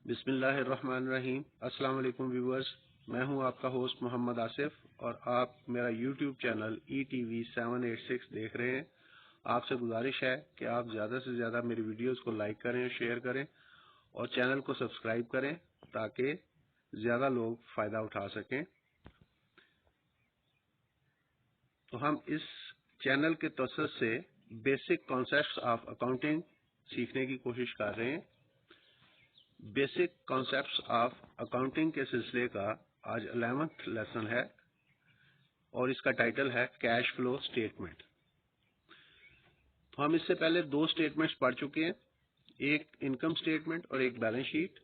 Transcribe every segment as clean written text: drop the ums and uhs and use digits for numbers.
बिस्मिल्लाहिर्रहमानिर्रहीम। अस्सलाम वालेकुम व्यूअर्स, मैं हूं आपका होस्ट मोहम्मद आसिफ और आप मेरा यूट्यूब चैनल ETV 786 देख रहे हैं। आपसे गुजारिश है कि आप ज़्यादा से ज़्यादा मेरी वीडियोस को लाइक करें, शेयर करें और चैनल को सब्सक्राइब करें ताकि ज़्यादा लोग फ़ायदा उठा सकें। तो हम इस चैनल के तवज्जुह से बेसिक कॉन्सेप्ट्स ऑफ अकाउंटिंग सीखने की कोशिश कर रहे हैं। बेसिक कॉन्सेप्ट्स ऑफ अकाउंटिंग के सिलसिले का आज 11th लेसन है और इसका टाइटल है कैश फ्लो स्टेटमेंट। तो हम इससे पहले दो स्टेटमेंट्स पढ़ चुके हैं, एक इनकम स्टेटमेंट और एक बैलेंस शीट,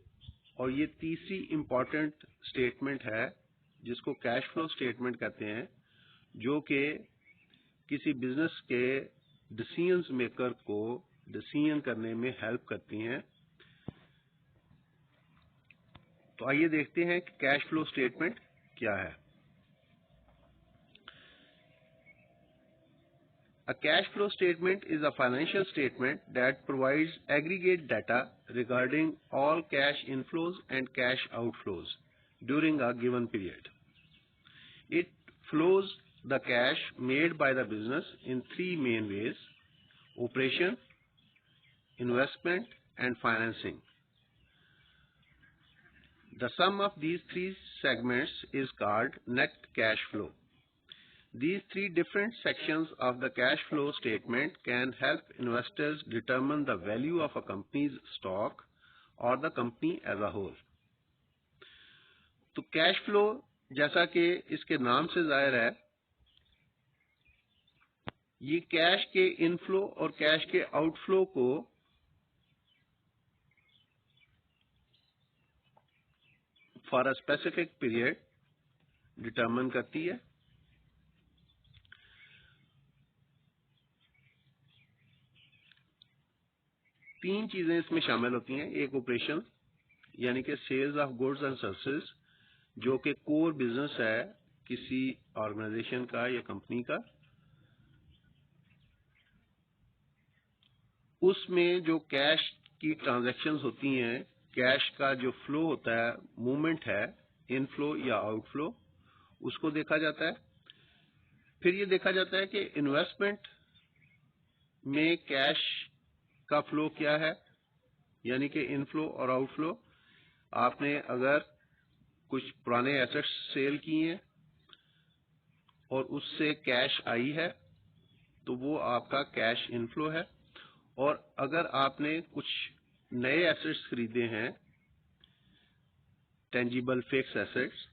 और ये तीसरी इंपॉर्टेंट स्टेटमेंट है जिसको कैश फ्लो स्टेटमेंट कहते हैं, जो कि किसी बिजनेस के डिसीजंस मेकर को डिसीजन करने में हेल्प करती हैं। तो आइए देखते हैं कि कैश फ्लो स्टेटमेंट क्या है। A cash flow statement is a financial statement that provides aggregate data regarding all cash inflows and cash outflows during a given period. It flows the cash made by the business in three main ways: operation, investment, and financing. The sum of these three segments is called net cash flow. These three different sections of the cash flow statement can help investors determine the value of a company's stock or the company as a whole. तो cash flow जैसा कि इसके नाम से जाहिर है, ये cash के इनफ्लो और कैश के आउटफ्लो को for a specific period determine करती है। तीन चीजें इसमें शामिल होती हैं। एक ऑपरेशन यानी कि sales of goods and services, जो कि कोर बिजनेस है किसी ऑर्गेनाइजेशन का या कंपनी का। उसमें जो कैश की ट्रांजैक्शंस होती हैं, कैश का जो फ्लो होता है, मूवमेंट है, इनफ्लो या आउटफ्लो, उसको देखा जाता है। फिर ये देखा जाता है कि इन्वेस्टमेंट में कैश का फ्लो क्या है, यानी कि इनफ्लो और आउटफ्लो। आपने अगर कुछ पुराने एसेट्स सेल किए हैं और उससे कैश आई है तो वो आपका कैश इनफ्लो है, और अगर आपने कुछ नए एसेट्स खरीदे हैं, टेंजिबल फिक्स एसेट्स,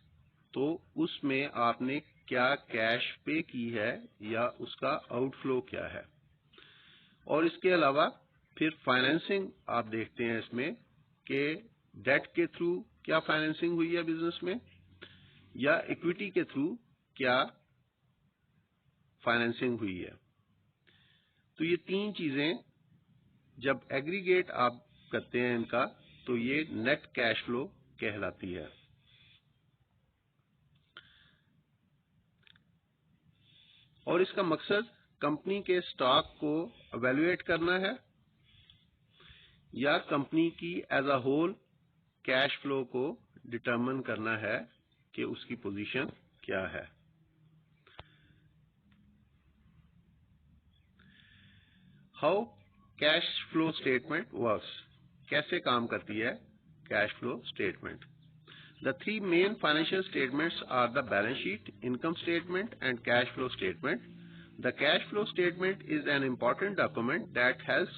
तो उसमें आपने क्या कैश पे की है या उसका आउटफ्लो क्या है। और इसके अलावा फिर फाइनेंसिंग आप देखते हैं इसमें कि डेट के थ्रू क्या फाइनेंसिंग हुई है बिजनेस में, या इक्विटी के थ्रू क्या फाइनेंसिंग हुई है। तो ये तीन चीजें जब एग्रीगेट आप करते हैं इनका, तो ये नेट कैश फ्लो कहलाती है। और इसका मकसद कंपनी के स्टॉक को एवेल्युएट करना है या कंपनी की as a whole cash flow को डिटरमिन करना है कि उसकी पोजीशन क्या है। How cash flow statement works, कैसे काम करती है cash flow statement. The three main financial statements are the balance sheet, income statement, and cash flow statement. The cash flow statement is an important document that helps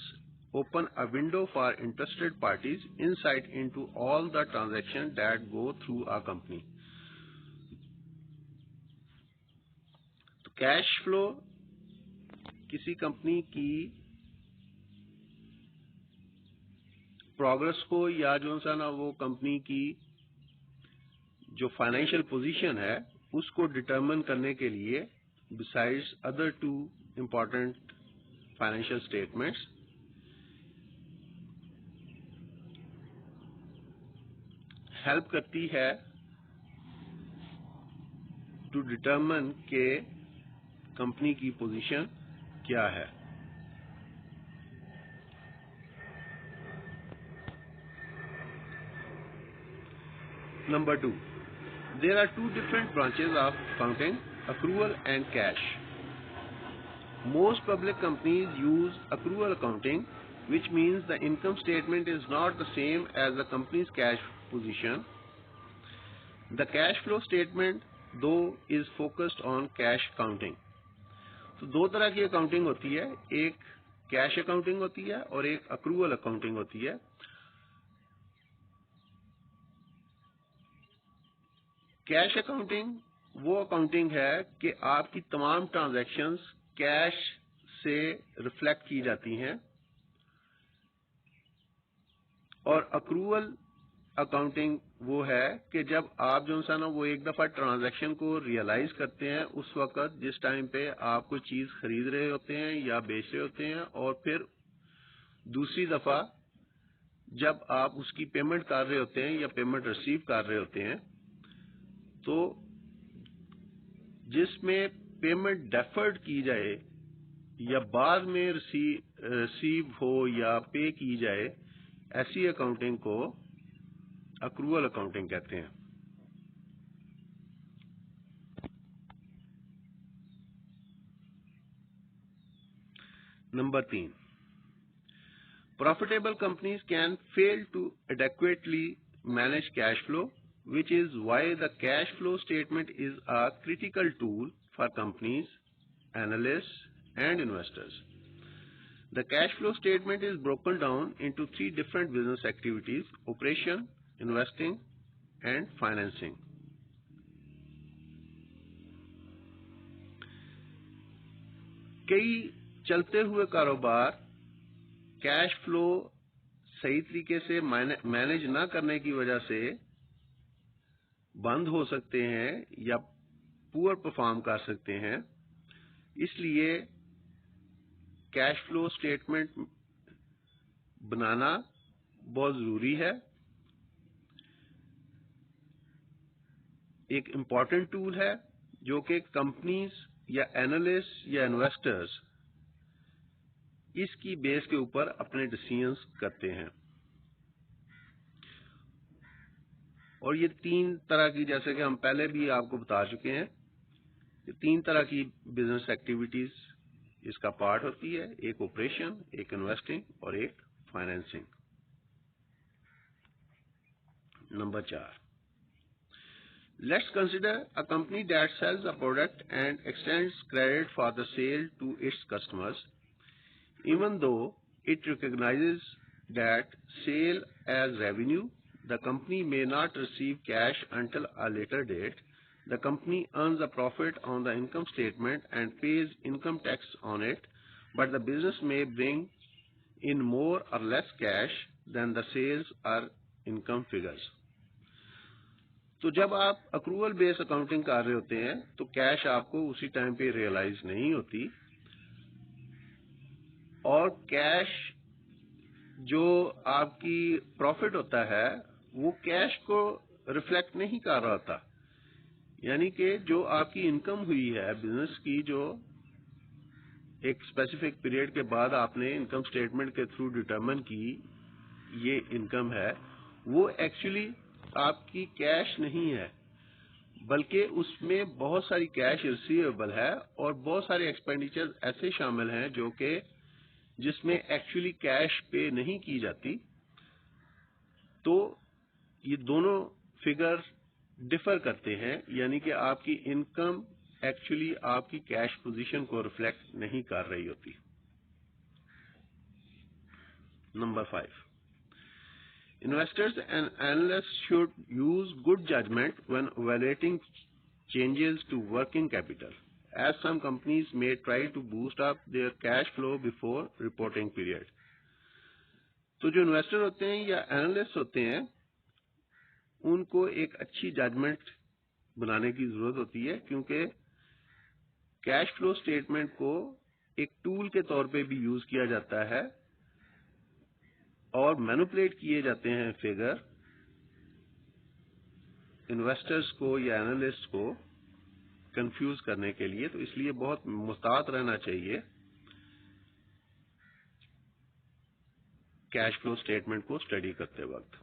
open a window for interested parties insight into all the transactions that go through a company. तो cash flow किसी company की progress को या जो सा ना वो company की जो फाइनेंशियल पोजीशन है उसको डिटरमिन करने के लिए besides other two important financial statements help करती है टू डिटरमिन के कंपनी की पोजीशन क्या है। Number 2. There are two different branches of accounting, accrual and cash. Most public companies use accrual accounting, which means the income statement is not the same as the company's cash position. The cash flow statement, though, is focused on cash accounting. तो दो तरह की accounting होती है, एक cash accounting होती है और एक अक्रूवल अकाउंटिंग होती है। कैश अकाउंटिंग वो अकाउंटिंग है कि आपकी तमाम ट्रांजैक्शंस कैश से रिफ्लेक्ट की जाती हैं, और अक्रूवल अकाउंटिंग वो है कि जब आप जो है ना वो एक दफा ट्रांजैक्शन को रियलाइज करते हैं, उस वक्त जिस टाइम पे आप कोई चीज खरीद रहे होते हैं या बेच रहे होते हैं, और फिर दूसरी दफा जब आप उसकी पेमेंट कर रहे होते हैं या पेमेंट रिसीव कर रहे होते हैं, तो जिसमें पेमेंट डेफर्ड की जाए या बाद में रिसीव हो या पे की जाए, ऐसी अकाउंटिंग को अक्रूवल अकाउंटिंग कहते हैं। Number 3, profitable companies can fail to adequately manage cash flow, which is why the cash flow statement is a critical tool for companies, analysts, and investors. The cash flow statement is broken down into 3 different business activities: operation, investing, and financing. कई चलते हुए कारोबार cash flow सही तरीके से manage ना करने की वजह से बंद हो सकते हैं या पुअर परफॉर्म कर सकते हैं। इसलिए कैश फ्लो स्टेटमेंट बनाना बहुत जरूरी है। एक इम्पॉर्टेंट टूल है जो कि कंपनीज या एनालिस्ट या इन्वेस्टर्स इसकी बेस के ऊपर अपने डिसीजंस करते हैं। और ये 3 तरह की, जैसे कि हम पहले भी आपको बता चुके हैं, ये 3 तरह की बिजनेस एक्टिविटीज इसका पार्ट होती है: एक ऑपरेशन, एक इन्वेस्टिंग और एक financing. Number 4, let's consider a company that sells a product and extends credit for the sale to its customers, even though it recognizes that sale as revenue. The company may not receive cash until a later date. The company earns a profit on the income statement and pays income tax on it, but the business may bring in more or less cash than the sales or income figures. तो जब आप accrual based accounting कर रहे होते हैं तो cash आपको उसी टाइम पे रियलाइज नहीं होती, और कैश जो आपकी प्रॉफिट होता है वो कैश को रिफ्लेक्ट नहीं कर रहा होता। यानी कि जो आपकी इनकम हुई है बिजनेस की, जो एक स्पेसिफिक पीरियड के बाद आपने इनकम स्टेटमेंट के थ्रू डिटरमिन की ये इनकम है, वो एक्चुअली आपकी कैश नहीं है, बल्कि उसमें बहुत सारी कैश रिसीवेबल है और बहुत सारे एक्सपेंडिचर ऐसे शामिल हैं जो कि जिसमें एक्चुअली कैश पे नहीं की जाती। तो ये दोनों फिगर डिफर करते हैं, यानी कि आपकी इनकम एक्चुअली आपकी कैश पोजीशन को रिफ्लेक्ट नहीं कर रही होती। Number 5, investors and analysts should use good judgement when evaluating changes to working capital, as some companies may try to boost up their cash flow before reporting period. तो जो investor होते हैं या एनालिस्ट होते हैं उनको एक अच्छी जजमेंट बनाने की जरूरत होती है, क्योंकि कैश फ्लो स्टेटमेंट को एक टूल के तौर पे भी यूज किया जाता है और मैनिपुलेट किए जाते हैं फिगर इन्वेस्टर्स को या एनालिस्ट को कंफ्यूज करने के लिए। तो इसलिए बहुत मुहतात रहना चाहिए कैश फ्लो स्टेटमेंट को स्टडी करते वक्त।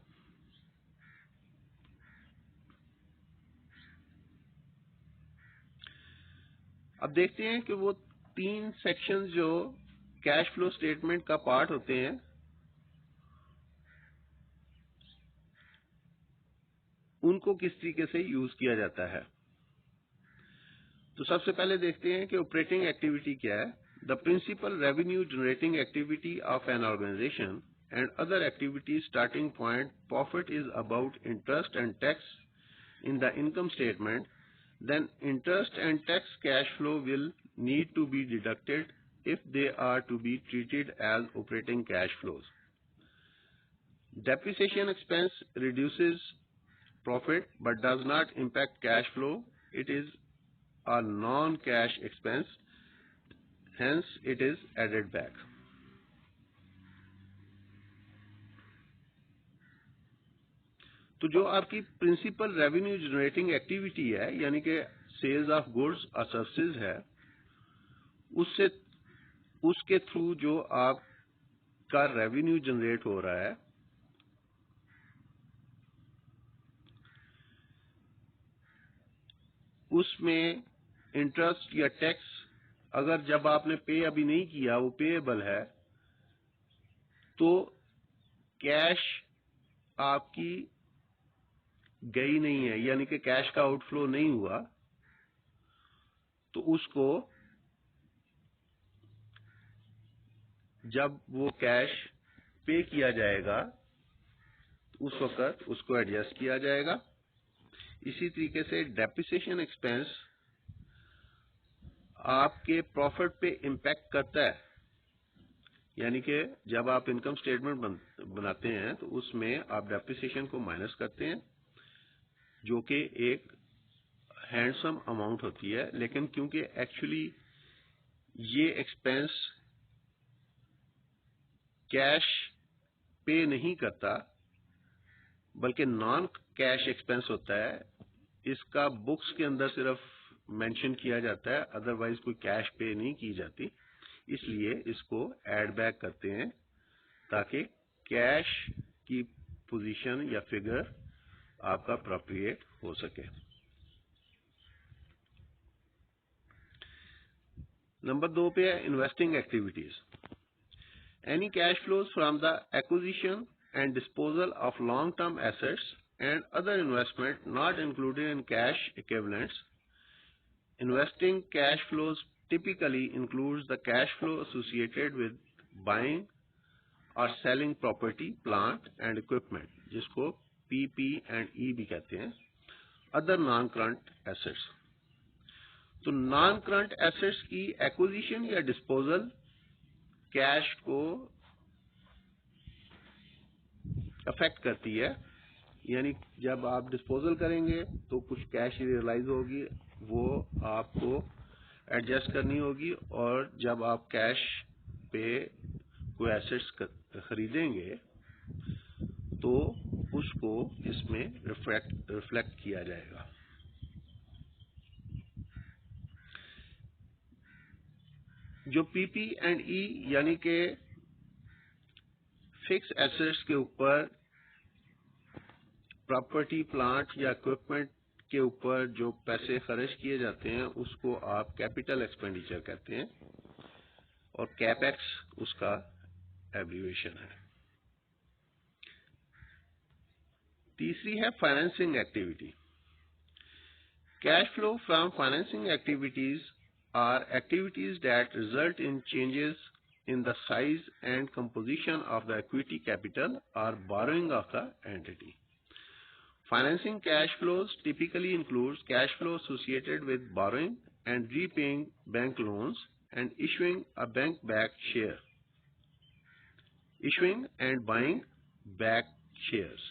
अब देखते हैं कि वो 3 सेक्शंस जो कैश फ्लो स्टेटमेंट का पार्ट होते हैं उनको किस तरीके से यूज किया जाता है। तो सबसे पहले देखते हैं कि ऑपरेटिंग एक्टिविटी क्या है। The principal revenue generating activity of an organisation and other activities starting point profit is about interest and tax in the income statement, then interest and tax cash flow will need to be deducted if they are to be treated as operating cash flows. Depreciation expense reduces profit but does not impact cash flow. It is a non-cash expense, hence it is added back. तो जो आपकी principal revenue generating activity है यानी कि sales of goods और services है, उसके through जो आपका रेवेन्यू जनरेट हो रहा है उसमें इंटरेस्ट या टैक्स अगर जब आपने पे अभी नहीं किया वो पेएबल है तो कैश आपकी गई नहीं है यानी कि कैश का आउटफ्लो नहीं हुआ, तो उसको जब वो कैश पे किया जाएगा तो उस वक्त उसको एडजस्ट किया जाएगा। इसी तरीके से डेप्रिसिएशन एक्सपेंस आपके प्रॉफिट पे इम्पैक्ट करता है, यानी कि जब आप इनकम स्टेटमेंट बनाते हैं तो उसमें आप डेप्रिसिएशन को माइनस करते हैं जो कि एक हैंडसम अमाउंट होती है, लेकिन क्योंकि एक्चुअली ये एक्सपेंस कैश पे नहीं करता बल्कि नॉन कैश एक्सपेंस होता है, इसका बुक्स के अंदर सिर्फ मेंशन किया जाता है, अदरवाइज कोई कैश पे नहीं की जाती, इसलिए इसको ऐड बैक करते हैं ताकि कैश की पोजीशन या फिगर आपका अप्रोप्रिएट हो सके। नंबर 2 पे है investing activities. Any cash flows from the acquisition and disposal of long-term assets and other investment not included in cash equivalents. Investing cash flows typically includes the cash flow associated with buying or selling property, plant and equipment, जिसको PP&E भी कहते हैं, other non-current assets. तो non-current assets की acquisition या disposal cash को affect करती है, यानी जब आप डिस्पोजल करेंगे तो कुछ कैश रियलाइज होगी, वो आपको एडजस्ट करनी होगी, और जब आप कैश पे कोई एसेट्स खरीदेंगे तो उसको इसमें रिफ्लेक्ट किया जाएगा। जो PP&E यानी कि फिक्स एसेट्स के ऊपर, प्रॉपर्टी, प्लांट या इक्विपमेंट के ऊपर जो पैसे खर्च किए जाते हैं उसको आप कैपिटल एक्सपेंडिचर कहते हैं, और कैपेक्स उसका एब्रिविएशन है। तीसरी है financing activity. Cash flow from financing activities are activities that result in changes in the size and composition of the equity capital or borrowing of the entity. Financing cash flows typically includes cash flow associated with borrowing and repaying bank loans and issuing a bank-backed share, issuing and buying back shares.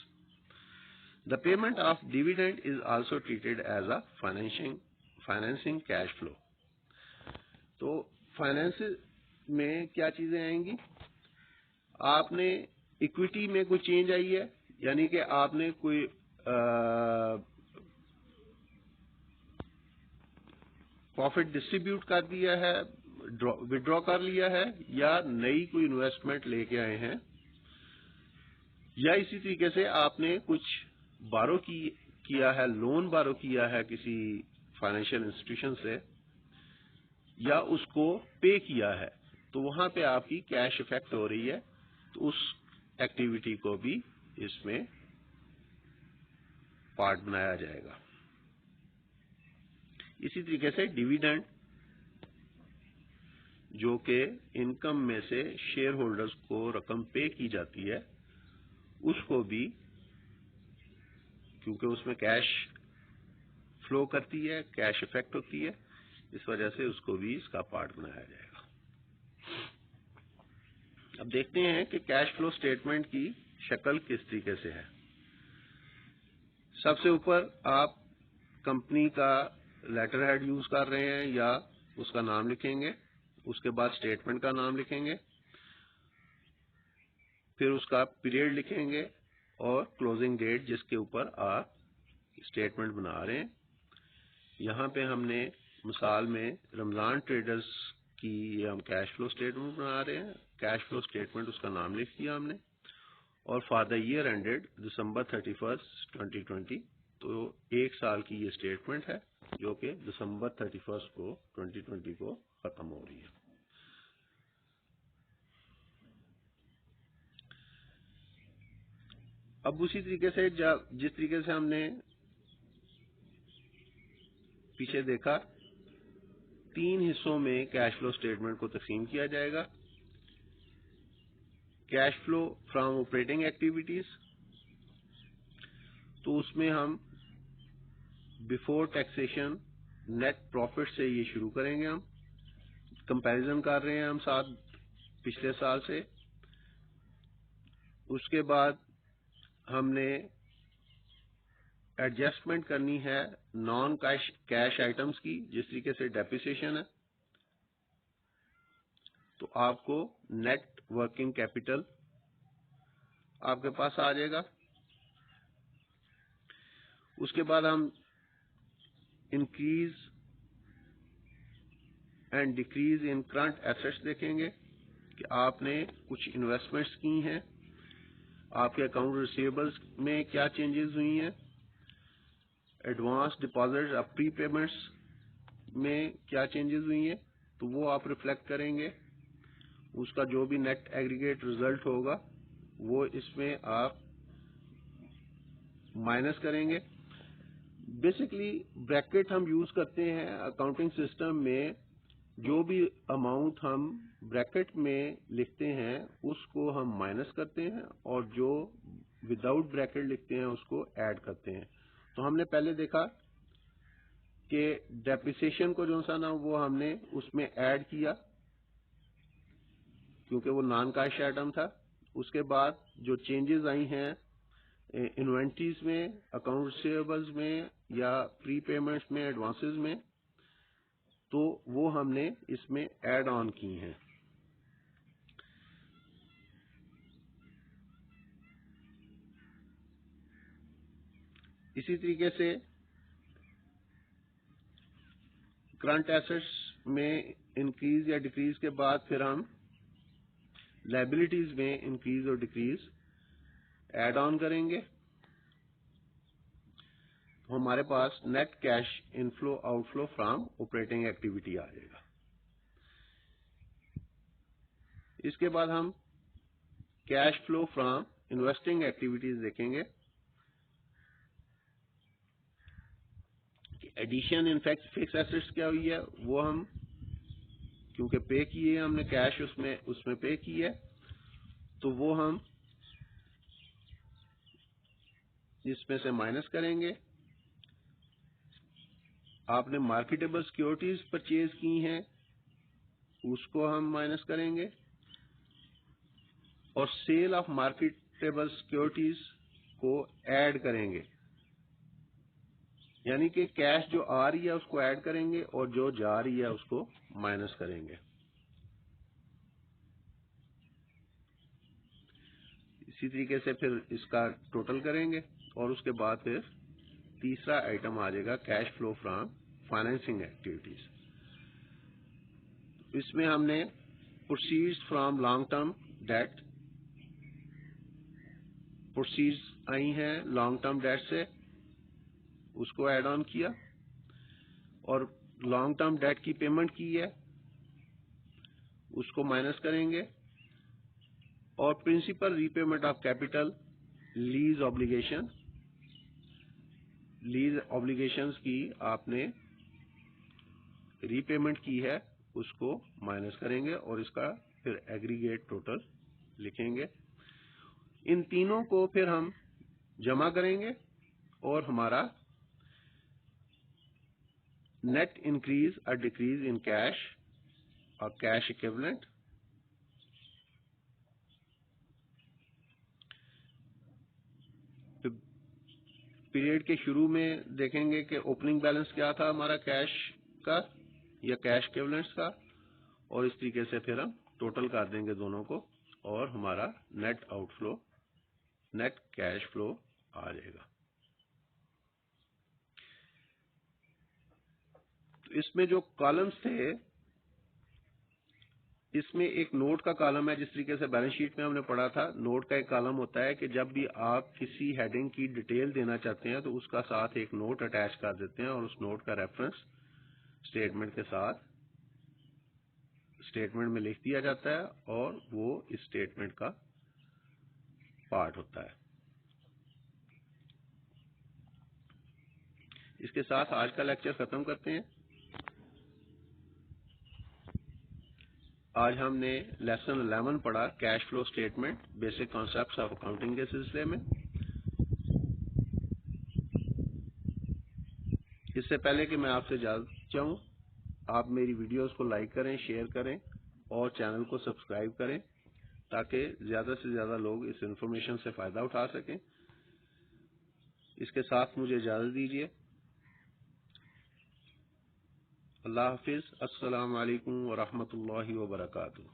The payment of dividend is also treated as a financing cash flow. तो finance में क्या चीजें आएंगी? आपने equity में कोई change आई है, यानी कि आपने कोई प्रॉफिट डिस्ट्रीब्यूट कर दिया है, विड्रॉ कर लिया है, या नई कोई इन्वेस्टमेंट लेके आए हैं, या इसी तरीके से आपने कुछ बारो किया है, लोन बारो किया है किसी फाइनेंशियल इंस्टीट्यूशन से, या उसको पे किया है, तो वहां पे आपकी कैश इफेक्ट हो रही है, तो उस एक्टिविटी को भी इसमें पार्ट बनाया जाएगा। इसी तरीके से डिविडेंड, जो कि इनकम में से शेयर होल्डर्स को रकम पे की जाती है, उसको भी, क्योंकि उसमें कैश फ्लो करती है, कैश इफेक्ट होती है, इस वजह से उसको भी इसका पार्ट बनाया जाएगा। अब देखते हैं कि कैश फ्लो स्टेटमेंट की शक्ल किस तरीके से है। सबसे ऊपर आप कंपनी का लेटर हेड यूज कर रहे हैं या उसका नाम लिखेंगे, उसके बाद स्टेटमेंट का नाम लिखेंगे, फिर उसका पीरियड लिखेंगे और क्लोजिंग डेट जिसके ऊपर आप स्टेटमेंट बना रहे हैं। यहाँ पे हमने मिसाल में रमजान ट्रेडर्स की हम कैश फ्लो स्टेटमेंट बना रहे हैं। कैश फ्लो स्टेटमेंट उसका नाम लिख दिया हमने, और फॉर द ईयर एंडेड दिसंबर 31, 2020, तो एक साल की ये स्टेटमेंट है जो कि दिसंबर 31 को 2020 को खत्म हो रही है। अब उसी तरीके से जिस तरीके से हमने पीछे देखा, 3 हिस्सों में कैश फ्लो स्टेटमेंट को तकसीम किया जाएगा। Cash flow from operating activities, तो उसमें हम बिफोर टैक्सेशन नेट प्रॉफिट से ये शुरू करेंगे। हम कंपैरिजन कर रहे हैं हम साथ पिछले साल से। उसके बाद हमने एडजस्टमेंट करनी है नॉन कैश आइटम्स की, जिस तरीके से डेप्रिसिएशन है, तो आपको नेट वर्किंग कैपिटल आपके पास आ जाएगा। उसके बाद हम increase and decrease in current assets देखेंगे कि आपने कुछ इन्वेस्टमेंट्स की हैं, आपके अकाउंट रिसीवेबल्स में क्या चेंजेस हुई हैं, एडवांस डिपॉजिट और प्री पेमेंट्स में क्या चेंजेस हुई हैं, तो वो आप रिफ्लेक्ट करेंगे। उसका जो भी नेट एग्रीगेट रिजल्ट होगा वो इसमें आप माइनस करेंगे। बेसिकली ब्रैकेट हम यूज करते हैं अकाउंटिंग सिस्टम में, जो भी अमाउंट हम ब्रैकेट में लिखते हैं उसको हम माइनस करते हैं, और जो विदाउट ब्रैकेट लिखते हैं उसको ऐड करते हैं। तो हमने पहले देखा कि डेप्रिसिएशन को जो सा ना वो हमने उसमें ऐड किया क्योंकि वो नॉन कैश आइटम था। उसके बाद जो चेंजेस आई हैं इन्वेंटरीज में, अकाउंट रिसीवेबल्स में या प्री पेमेंट्स में, एडवांसेस में, तो वो हमने इसमें ऐड ऑन की हैं। इसी तरीके से करंट एसेट्स में इंक्रीज या डिक्रीज के बाद फिर हम लायबिलिटीज में इंक्रीज और डिक्रीज ऐड ऑन करेंगे, तो हमारे पास net cash inflow outflow from operating activity आ जाएगा। इसके बाद हम cash flow from investing activities देखेंगे। एडिशन इन फिक्स एसेट्स क्या हुई है, वो हम क्योंकि पे किए हमने कैश उसमें पे की है, तो वो हम इसमें से माइनस करेंगे। आपने मार्केटेबल सिक्योरिटीज परचेज की हैं, उसको हम माइनस करेंगे, और सेल ऑफ मार्केटेबल सिक्योरिटीज को ऐड करेंगे। यानी कि कैश जो आ रही है उसको ऐड करेंगे और जो जा रही है उसको माइनस करेंगे। इसी तरीके से फिर इसका टोटल करेंगे, और उसके बाद फिर तीसरा आइटम आ जाएगा cash flow from financing activities. इसमें हमने proceeds from long term debt, proceeds आई हैं लॉन्ग टर्म डेट से, उसको ऐड ऑन किया, और लॉन्ग टर्म डेट की पेमेंट की है उसको माइनस करेंगे, और principal repayment of capital, lease obligations की आपने रीपेमेंट की है उसको माइनस करेंगे और इसका फिर एग्रीगेट टोटल लिखेंगे। इन तीनों को फिर हम जमा करेंगे और हमारा नेट इंक्रीज और डिक्रीज इन कैश और कैश इक्विवेलेंट, पीरियड के शुरू में देखेंगे कि ओपनिंग बैलेंस क्या था हमारा कैश का या कैश इक्विवेलेंट्स का, और इस तरीके से फिर हम टोटल कर देंगे दोनों को और हमारा net outflow, net cash flow आ जाएगा। तो इसमें जो कॉलम्स थे, इसमें एक नोट का कॉलम है, जिस तरीके से बैलेंस शीट में हमने पढ़ा था। नोट का एक कॉलम होता है कि जब भी आप किसी हेडिंग की डिटेल देना चाहते हैं तो उसका साथ एक नोट अटैच कर देते हैं और उस नोट का रेफरेंस स्टेटमेंट के साथ स्टेटमेंट में लिख दिया जाता है और वो इस स्टेटमेंट का पार्ट होता है। इसके साथ आज का लेक्चर खत्म करते हैं। आज हमने लेसन 11 पढ़ा, cash flow statement, basic concepts of accounting के सिलसिले में। इससे पहले कि मैं आपसे इजाजत चाहूँ, आप मेरी वीडियोस को लाइक करें, शेयर करें और चैनल को सब्सक्राइब करें ताकि ज्यादा से ज्यादा लोग इस इंफॉर्मेशन से फायदा उठा सकें। इसके साथ मुझे इजाजत दीजिए। अल्लाह हाफिज। अस्सलाम वालेकुम व रहमतुल्लाहि व बरकातुहू।